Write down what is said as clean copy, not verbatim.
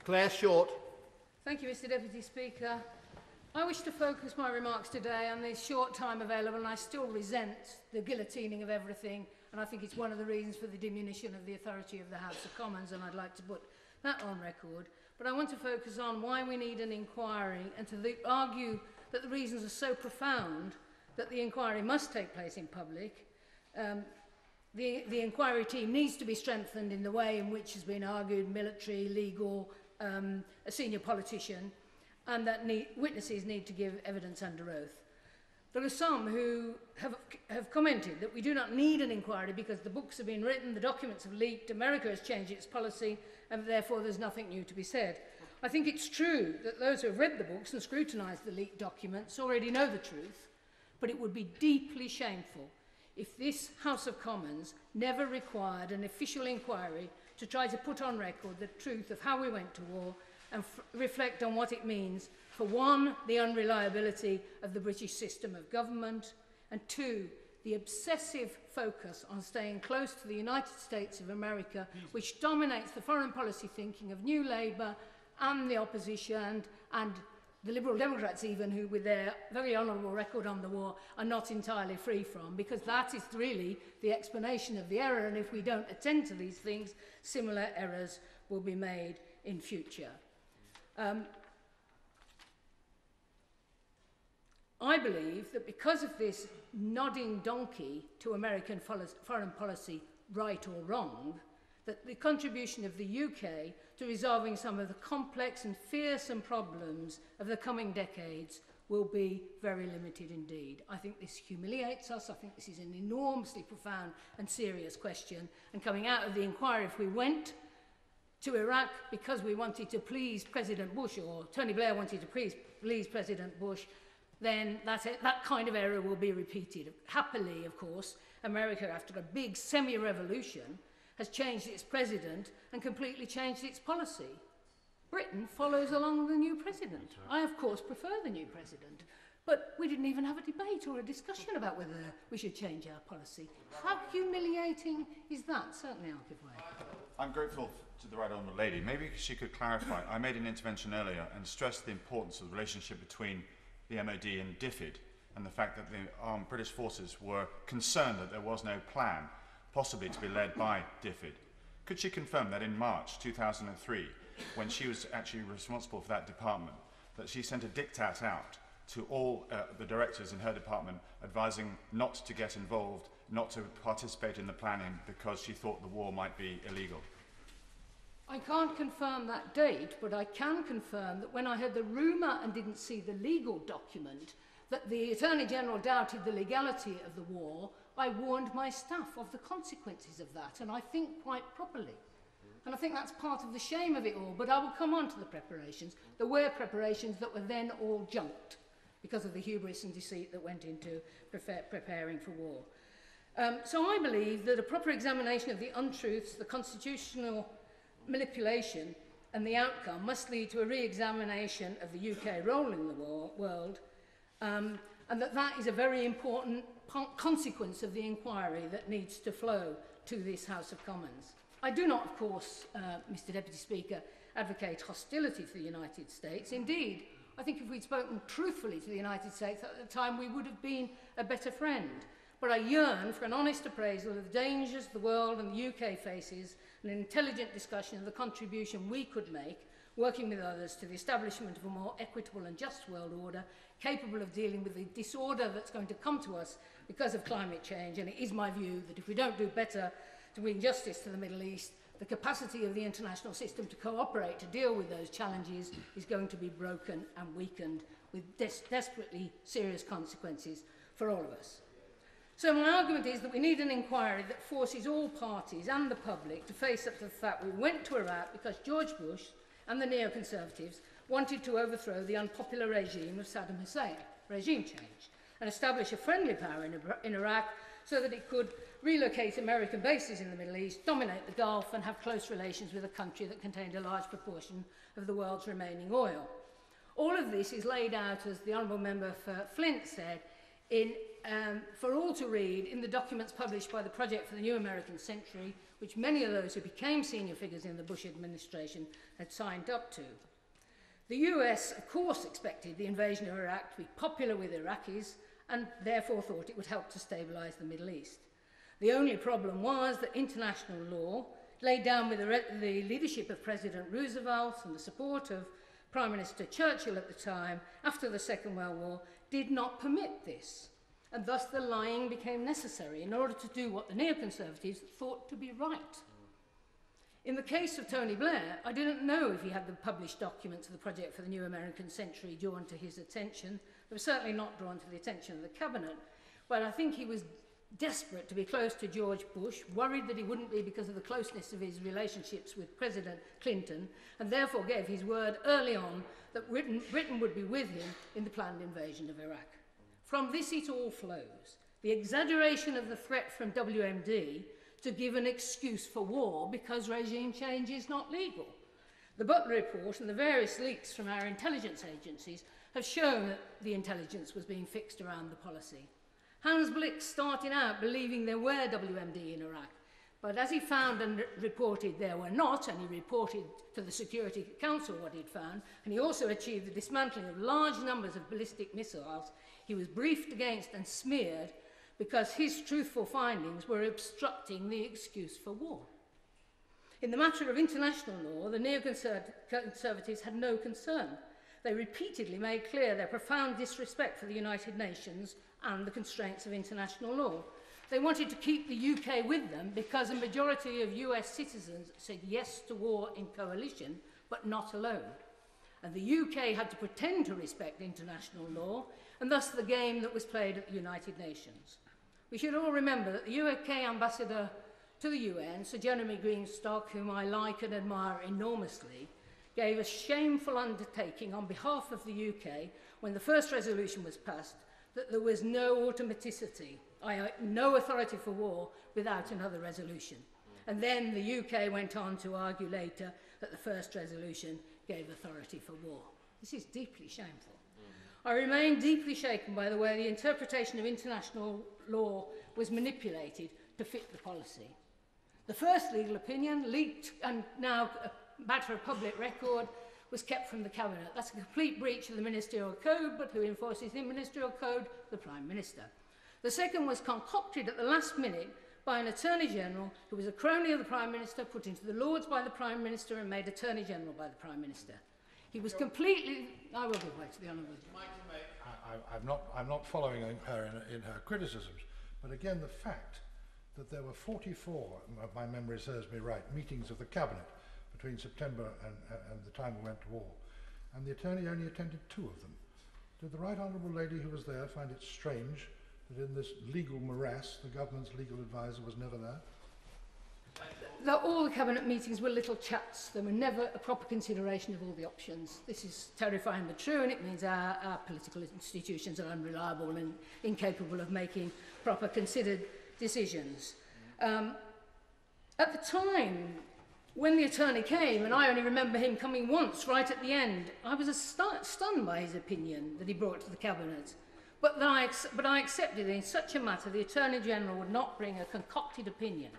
Clair Short. Thank you, Mr. Deputy Speaker. I wish to focus my remarks today on the short time available, and I still resent the guillotining of everything, and I think it's one of the reasons for the diminution of the authority of the House of Commons, and I'd like to put that on record. But I want to focus on why we need an inquiry and to argue that the reasons are so profound that the inquiry must take place in public. The inquiry team needs to be strengthened in the way in which has been argued, military, legal, a senior politician, and that witnesses need to give evidence under oath. There are some who have commented that we do not need an inquiry because the books have been written, the documents have leaked, America has changed its policy, and therefore there's nothing new to be said. I think it's true that those who have read the books and scrutinised the leaked documents already know the truth, but it would be deeply shameful if this House of Commons never required an official inquiry to try to put on record the truth of how we went to war and reflect on what it means for, one, the unreliability of the British system of government, and two, the obsessive focus on staying close to the United States of America, which dominates the foreign policy thinking of New Labour and the opposition and the Liberal Democrats even, who with their very honourable record on the war are not entirely free from, because that is really the explanation of the error, and if we don't attend to these things, similar errors will be made in future. I believe that because of this nodding donkey to American foreign policy, right or wrong, that the contribution of the UK to resolving some of the complex and fearsome problems of the coming decades will be very limited indeed. I think this humiliates us. I think this is an enormously profound and serious question. And coming out of the inquiry, if we went to Iraq because we wanted to please President Bush, or Tony Blair wanted to please President Bush, then that kind of error will be repeated. Happily, of course, America, after a big semi-revolution, has changed its president and completely changed its policy. Britain follows along the new president. I, of course, prefer the new president, but we didn't even have a debate or a discussion about whether we should change our policy. How humiliating is that? Certainly I'll give way. I'm grateful to the right honourable lady. Maybe she could clarify. I made an intervention earlier and stressed the importance of the relationship between the MOD and DFID, and the fact that the armed British forces were concerned that there was no plan, possibly to be led by DFID. Could she confirm that in March 2003, when she was actually responsible for that department, that she sent a diktat out to all the directors in her department advising not to get involved, not to participate in the planning because she thought the war might be illegal? I can't confirm that date, but I can confirm that when I heard the rumour and didn't see the legal document that the Attorney General doubted the legality of the war, I warned my staff of the consequences of that, and I think quite properly. And I think that's part of the shame of it all, but I will come on to the preparations. There were preparations that were then all junked because of the hubris and deceit that went into preparing for war. So I believe that a proper examination of the untruths, the constitutional manipulation and the outcome must lead to a re-examination of the UK role in the world, and that is a very important consequence of the inquiry that needs to flow to this House of Commons. I do not, of course, Mr. Deputy Speaker, advocate hostility to the United States. Indeed, I think if we'd spoken truthfully to the United States at the time, we would have been a better friend. But I yearn for an honest appraisal of the dangers the world and the UK faces, and an intelligent discussion of the contribution we could make, working with others to the establishment of a more equitable and just world order, capable of dealing with the disorder that's going to come to us because of climate change. And it is my view that if we don't do better to bring justice to the Middle East, the capacity of the international system to cooperate to deal with those challenges is going to be broken and weakened, with desperately serious consequences for all of us. So my argument is that we need an inquiry that forces all parties and the public to face up to the fact we went to Iraq because George Bush and the neoconservatives wanted to overthrow the unpopular regime of Saddam Hussein, regime change, and establish a friendly power in Iraq so that it could relocate American bases in the Middle East, dominate the Gulf, and have close relations with a country that contained a large proportion of the world's remaining oil. All of this is laid out, as the Honourable Member for Flint said, for all to read in the documents published by the Project for the New American Century, which many of those who became senior figures in the Bush administration had signed up to. The US, of course, expected the invasion of Iraq to be popular with Iraqis and therefore thought it would help to stabilise the Middle East. The only problem was that international law, laid down with the leadership of President Roosevelt and the support of Prime Minister Churchill at the time, after the Second World War, did not permit this. And thus the lying became necessary in order to do what the neoconservatives thought to be right. In the case of Tony Blair, I didn't know if he had the published documents of the Project for the New American Century drawn to his attention. They were certainly not drawn to the attention of the cabinet, but I think he was desperate to be close to George Bush, worried that he wouldn't be because of the closeness of his relationships with President Clinton, and therefore gave his word early on that Britain would be with him in the planned invasion of Iraq. From this it all flows. The exaggeration of the threat from WMD to give an excuse for war because regime change is not legal. The Butler report and the various leaks from our intelligence agencies have shown that the intelligence was being fixed around the policy. Hans Blix started out believing there were WMD in Iraq, but as he found and reported there were not, and he reported to the Security Council what he'd found, and he also achieved the dismantling of large numbers of ballistic missiles, he was briefed against and smeared because his truthful findings were obstructing the excuse for war. In the matter of international law, the neoconservatives had no concern. They repeatedly made clear their profound disrespect for the United Nations and the constraints of international law. They wanted to keep the UK with them because a majority of US citizens said yes to war in coalition, but not alone. And the UK had to pretend to respect international law, and thus the game that was played at the United Nations. We should all remember that the UK ambassador to the UN, Sir Jeremy Greenstock, whom I like and admire enormously, gave a shameful undertaking on behalf of the UK when the first resolution was passed that there was no automaticity, no authority for war without another resolution. And then the UK went on to argue later that the first resolution gave authority for war. This is deeply shameful. I remain deeply shaken by the way the interpretation of international law was manipulated to fit the policy. The first legal opinion, leaked and now a matter of public record, was kept from the Cabinet. That's a complete breach of the Ministerial Code, but who enforces the Ministerial Code? The Prime Minister. The second was concocted at the last minute by an Attorney General who was a crony of the Prime Minister, put into the Lords by the Prime Minister and made Attorney General by the Prime Minister. He was completely... I will give way to the Honourable. I'm not following her in her criticisms, but again the fact that there were 44, if my memory serves me right, meetings of the Cabinet between September and the time we went to war, and the Attorney only attended 2 of them. Did the Right Honourable Lady who was there find it strange that in this legal morass the government's legal advisor was never there? All the Cabinet meetings were little chats. There were never a proper consideration of all the options. This is terrifying but true, and it means our political institutions are unreliable and incapable of making proper considered decisions. At the time, when the attorney came, and I only remember him coming once right at the end, I was stunned by his opinion that he brought to the Cabinet. But I accepted that in such a matter the Attorney General would not bring a concocted opinion